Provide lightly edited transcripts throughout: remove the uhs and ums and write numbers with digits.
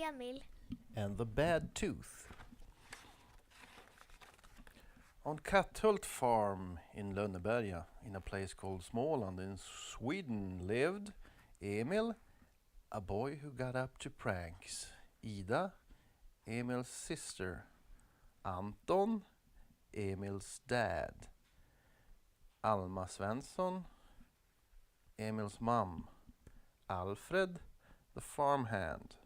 Emil. And the bad tooth. On Katthult farm in Lönneberga, in a place called Småland in Sweden, lived Emil, a boy who got up to pranks. Ida, Emil's sister. Anton, Emil's dad. Alma Svensson, Emil's mum. Alfred, the farmhand.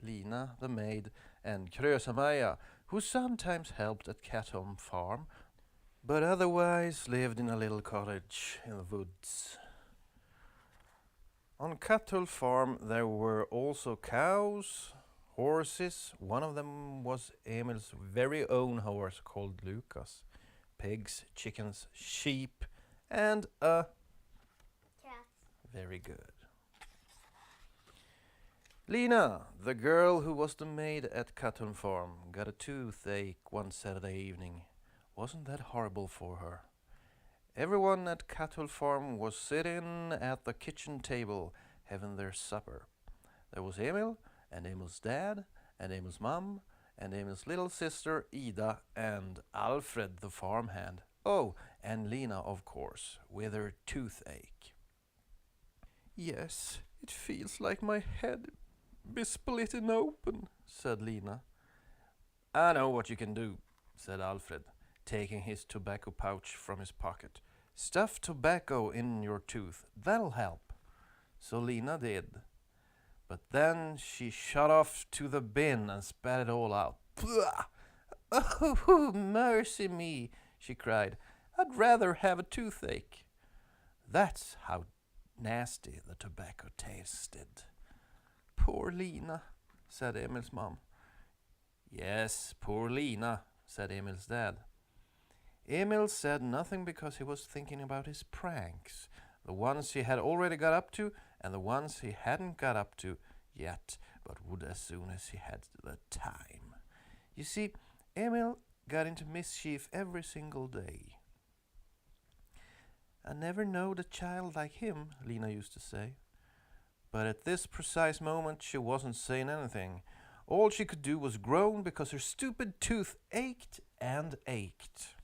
Lina, the maid, and Krösa-Maja, who sometimes helped at Katthult farm, but otherwise lived in a little cottage in the woods. On Katthult farm there were also cows, horses. One of them was Emil's very own horse called Lucas. Pigs, chickens, sheep, and a Cat. Very good. Lina, the girl who was the maid at Katthult farm, got a toothache one Saturday evening. Wasn't that horrible for her? Everyone at Katthult farm was sitting at the kitchen table having their supper. There was Emil, and Emil's dad, and Emil's mum, and Emil's little sister Ida, and Alfred the farmhand. Oh, and Lina, of course, with her toothache. "Yes, it feels like my head be splitting open," said Lina. "I know what you can do," said Alfred, taking his tobacco pouch from his pocket. "Stuff tobacco in your tooth, that'll help." So Lina did. But then she shot off to the bin and spat it all out. "Blah! Oh, mercy me," she cried. "I'd rather have a toothache." That's how nasty the tobacco tasted. "Poor Lina," said Emil's mom. "Yes, poor Lina," said Emil's dad. Emil said nothing because he was thinking about his pranks, the ones he had already got up to and the ones he hadn't got up to yet, but would as soon as he had the time. You see, Emil got into mischief every single day. "I never knowed a child like him," Lina used to say. But at this precise moment she wasn't saying anything. All she could do was groan because her stupid tooth ached and ached.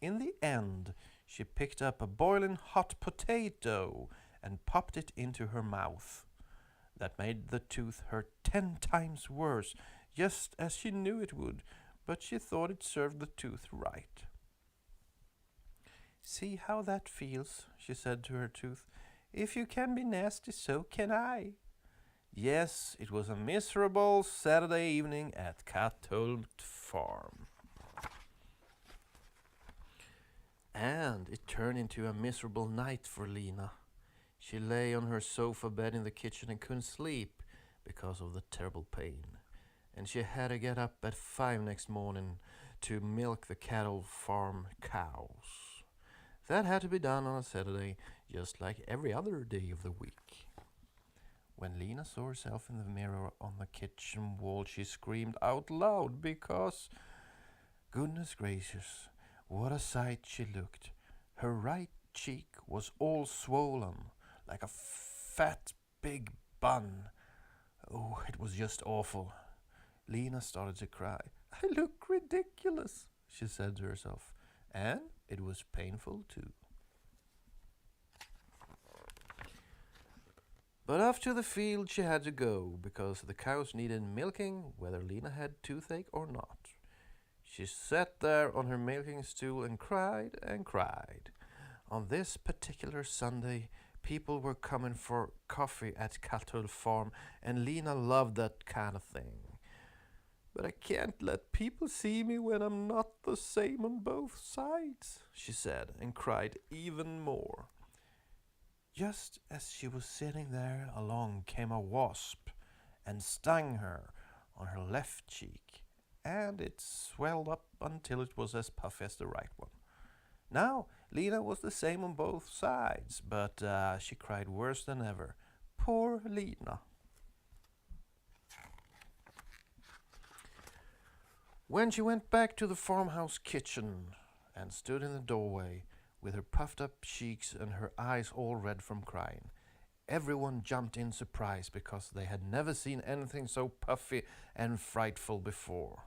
In the end, she picked up a boiling hot potato and popped it into her mouth. That made the tooth hurt 10 times worse, just as she knew it would, but she thought it served the tooth right. "See how that feels," she said to her tooth. "If you can be nasty, so can I." Yes, it was a miserable Saturday evening at Katthult farm. And it turned into a miserable night for Lina. She lay on her sofa bed in the kitchen and couldn't sleep because of the terrible pain. And she had to get up at 5 next morning to milk the Katthult farm cows. That had to be done on a Saturday, just like every other day of the week. When Lina saw herself in the mirror on the kitchen wall, she screamed out loud because, goodness gracious, what a sight she looked. Her right cheek was all swollen, like a fat big bun. Oh, it was just awful. Lina started to cry. "I look ridiculous," she said to herself, and it was painful too. But off to the field she had to go, because the cows needed milking whether Lina had toothache or not. She sat there on her milking stool and cried and cried. On this particular Sunday, people were coming for coffee at Katthult farm, and Lina loved that kind of thing. "But I can't let people see me when I'm not the same on both sides," she said, and cried even more. Just as she was sitting there, along came a wasp and stung her on her left cheek, and it swelled up until it was as puffy as the right one. Now, Lina was the same on both sides, but she cried worse than ever. Poor Lina. When she went back to the farmhouse kitchen and stood in the doorway with her puffed up cheeks and her eyes all red from crying, Everyone jumped in surprise because they had never seen anything so puffy and frightful before.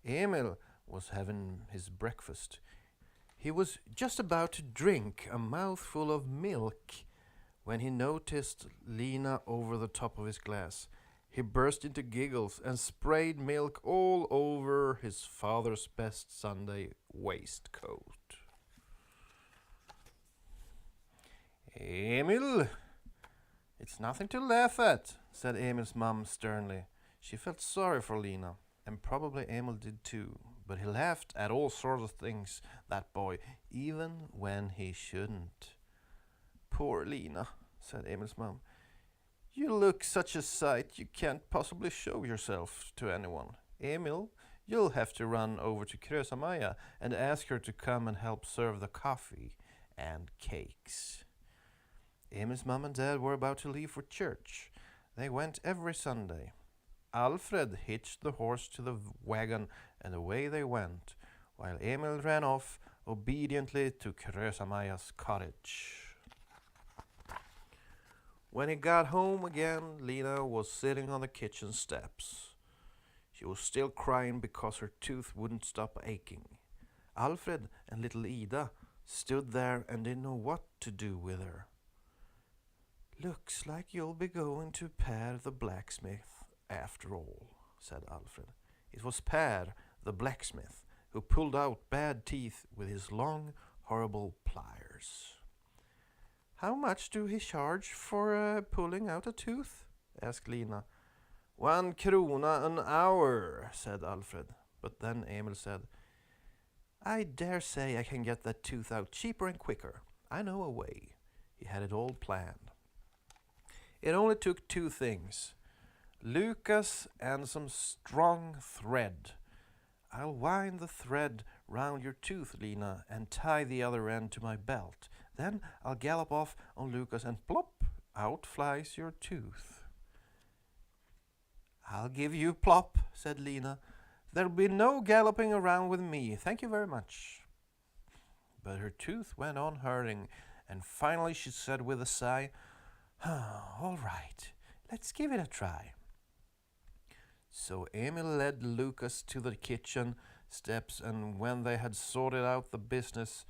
Emil was having his breakfast. He was just about to drink a mouthful of milk when he noticed Lina over the top of his glass. He burst into giggles and sprayed milk all over his father's best Sunday waistcoat. "Emil, it's nothing to laugh at," said Emil's mum sternly. She felt sorry for Lina, and probably Emil did too, but he laughed at all sorts of things, that boy, even when he shouldn't. "Poor Lina," said Emil's mum. "You look such a sight you can't possibly show yourself to anyone. Emil, you'll have to run over to Krösa-Maja and ask her to come and help serve the coffee and cakes." Emil's mum and dad were about to leave for church. They went every Sunday. Alfred hitched the horse to the wagon and away they went, while Emil ran off obediently to Krösa-Maja's cottage. When he got home again, Lina was sitting on the kitchen steps. She was still crying because her tooth wouldn't stop aching. Alfred and little Ida stood there and didn't know what to do with her. "Looks like you'll be going to Per the blacksmith after all," said Alfred. It was Per the blacksmith who pulled out bad teeth with his long, horrible pliers. "How much do he charge for pulling out a tooth?" asked Lina. 1 krona an hour, said Alfred. But then Emil said, "I dare say I can get that tooth out cheaper and quicker. I know a way." He had it all planned. It only took 2 things. Lucas and some strong thread. "I'll wind the thread round your tooth, Lina, and tie the other end to my belt. Then I'll gallop off on Lucas and plop, out flies your tooth." "I'll give you plop," said Lina. "There'll be no galloping around with me, thank you very much." But her tooth went on hurting, and finally she said with a sigh, "All right, let's give it a try." So Emil led Lucas to the kitchen steps, and when they had sorted out the business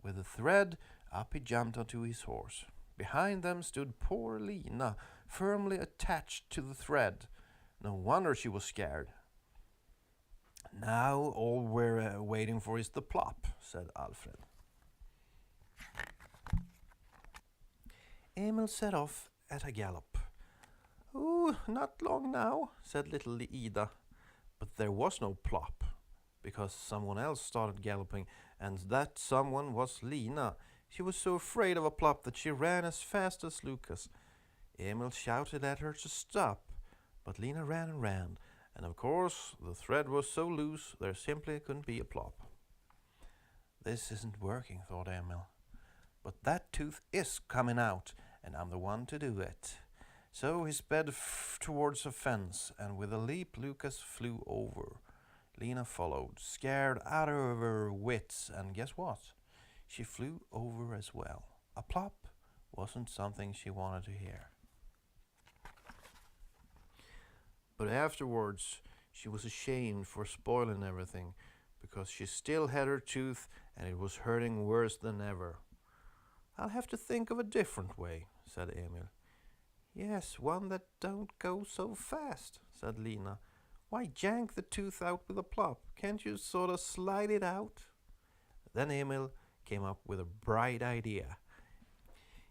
with the thread, up he jumped onto his horse. Behind them stood poor Lina, firmly attached to the thread. No wonder she was scared. "Now all we're waiting for is the plop," said Alfred. Emil set off at a gallop. "Oh, not long now," said little Ida. But there was no plop, because someone else started galloping, and that someone was Lina. She was so afraid of a plop that she ran as fast as Lucas. Emil shouted at her to stop, but Lina ran and ran, and of course the thread was so loose there simply couldn't be a plop. "This isn't working," thought Emil. "But that tooth is coming out, and I'm the one to do it." So he sped towards a fence, and with a leap Lucas flew over. Lina followed, scared out of her wits, and guess what? She flew over as well. A plop wasn't something she wanted to hear. But afterwards she was ashamed for spoiling everything, because she still had her tooth and it was hurting worse than ever. "I'll have to think of a different way," said Emil. "Yes, one that don't go so fast," said Lina. "Why yank the tooth out with a plop? Can't you sort of slide it out?" Then Emil came up with a bright idea.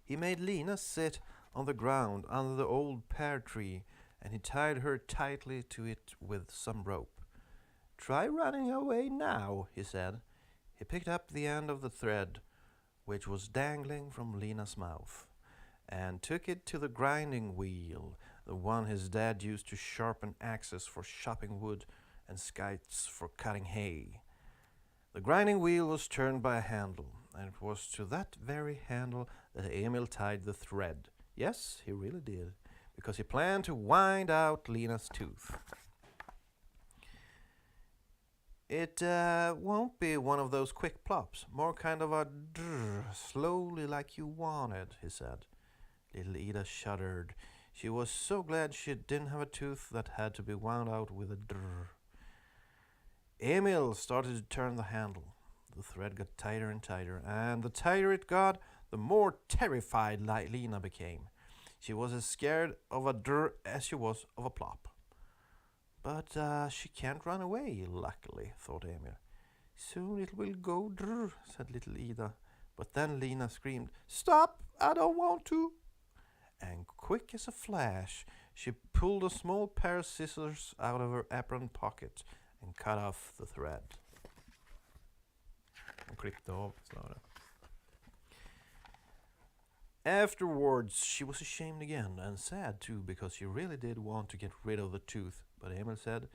He made Lina sit on the ground under the old pear tree, and he tied her tightly to it with some rope. "Try running away now," he said. He picked up the end of the thread, which was dangling from Lina's mouth, and took it to the grinding wheel, the one his dad used to sharpen axes for chopping wood and scythes for cutting hay. The grinding wheel was turned by a handle, and it was to that very handle that Emil tied the thread. Yes, he really did, because he planned to wind out Lina's tooth. "It won't be one of those quick plops, more kind of a drrr, slowly like you wanted," he said. Little Ida shuddered. She was so glad she didn't have a tooth that had to be wound out with a drrr. Emil started to turn the handle. The thread got tighter and tighter, and the tighter it got, the more terrified Lina became. She was as scared of a drrr as she was of a plop. But she can't run away, luckily, thought Emil. Soon it will go drrr, said little Ida. But then Lina screamed, Stop! I don't want to! And quick as a flash, she pulled a small pair of scissors out of her apron pocket and cut off the thread. Hon klippte av snöret. Afterwards, she was ashamed again, and sad too, because she really did want to get rid of the tooth. But Emil said,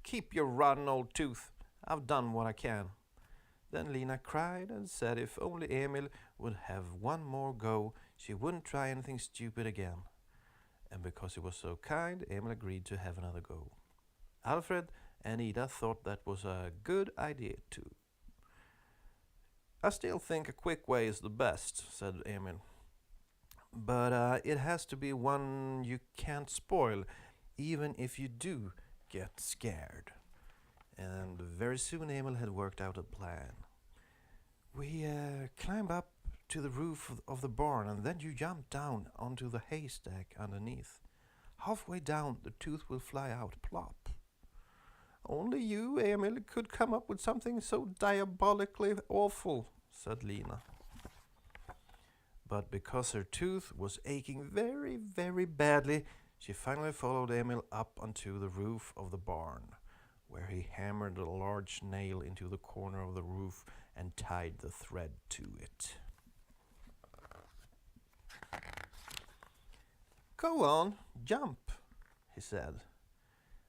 Keep your rotten old tooth. I've done what I can. Then Lina cried and said if only Emil would have one more go, she wouldn't try anything stupid again. And because he was so kind, Emil agreed to have another go. Alfred and Ida thought that was a good idea too. I still think a quick way is the best, said Emil. But it has to be one you can't spoil, even if you do get scared. And very soon Emil had worked out a plan. We climb up to the roof of the barn, and then you jump down onto the haystack underneath. Halfway down, the tooth will fly out, plop. Only you, Emil, could come up with something so diabolically awful, said Lina. But because her tooth was aching very, very badly, she finally followed Emil up onto the roof of the barn, where he hammered a large nail into the corner of the roof and tied the thread to it. Go on, jump, he said.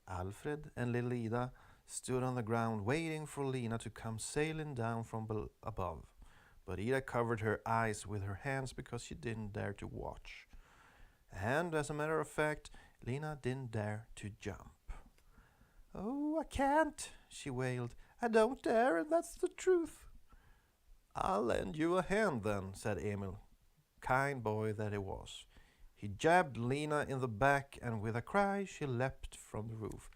Alfred and little Ida stood on the ground waiting for Lina to come sailing down from above. But Ida covered her eyes with her hands because she didn't dare to watch. And as a matter of fact, Lina didn't dare to jump. Oh, I can't, she wailed. I don't dare, and that's the truth. I'll lend you a hand then, said Emil. Kind boy that he was. He jabbed Lina in the back, and with a cry she leapt from the roof.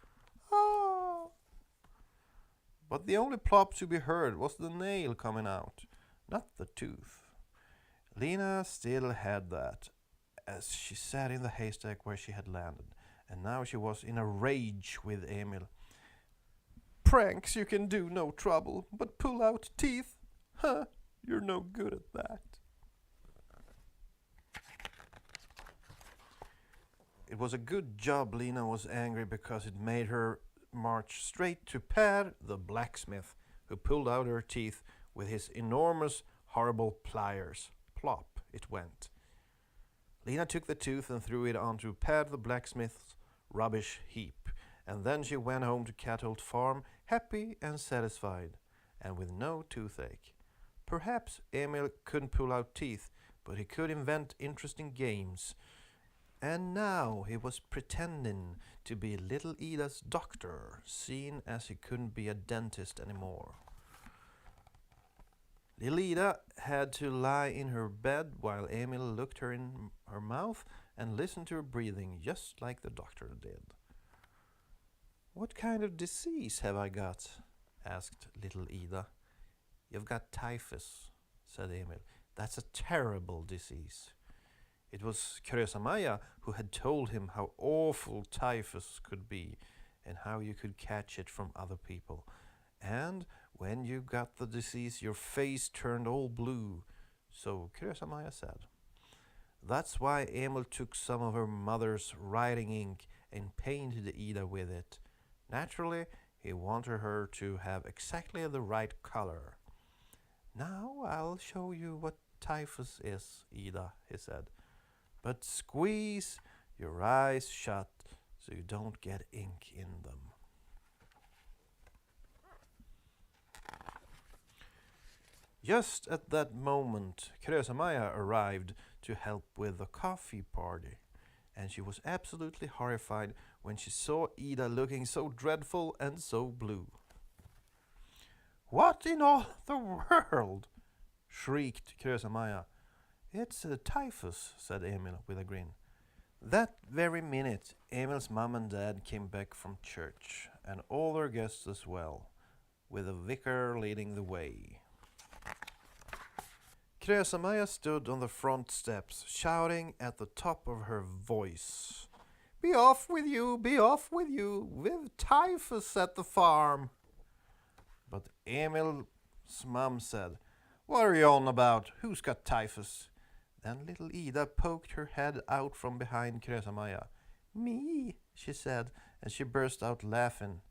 Ah! But the only plop to be heard was the nail coming out, not the tooth. Lina still had that, as she sat in the haystack where she had landed, and now she was in a rage with Emil. Pranks you can do no trouble, but pull out teeth? Huh, you're no good at that. It was a good job Lina was angry, because it made her march straight to Per, the blacksmith, who pulled out her teeth with his enormous, horrible pliers. Plop, it went. Lina took the tooth and threw it onto Per, the blacksmith's rubbish heap, and then she went home to Katthult farm, happy and satisfied, and with no toothache. Perhaps Emil couldn't pull out teeth, but he could invent interesting games. And now he was pretending to be little Ida's doctor, seeing as he couldn't be a dentist anymore. Little Ida had to lie in her bed while Emil looked her in her mouth and listened to her breathing, just like the doctor did. What kind of disease have I got? Asked little Ida. You've got typhus, said Emil. That's a terrible disease. It was Maja who had told him how awful typhus could be and how you could catch it from other people. And when you got the disease, your face turned all blue, so Maja said. That's why Emil took some of her mother's writing ink and painted Ida with it. Naturally, he wanted her to have exactly the right color. Now I'll show you what typhus is, Ida, he said. But squeeze your eyes shut so you don't get ink in them. Just at that moment, Maja arrived to help with the coffee party, and she was absolutely horrified when she saw Ida looking so dreadful and so blue. What in all the world? Shrieked Maja. "It's typhus," said Emil with a grin. That very minute, Emil's mum and dad came back from church, and all their guests as well, with the vicar leading the way. Krösa-Maja stood on the front steps, shouting at the top of her voice. "Be off with you! Be off with you! We've typhus at the farm!" But Emil's mum said, "What are you on about? Who's got typhus?" Then little Ida poked her head out from behind Krösa-Maja. "Me," she said, and she burst out laughing.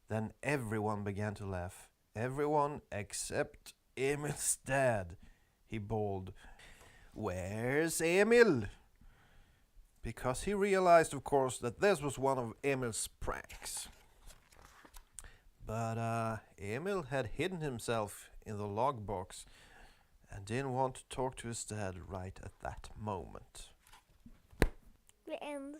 Then everyone began to laugh. Everyone except Emil's dad. He bawled, "Where's Emil?" Because he realized, of course, that this was one of Emil's pranks. But Emil had hidden himself in the log box and didn't want to talk to his dad right at that moment. The end.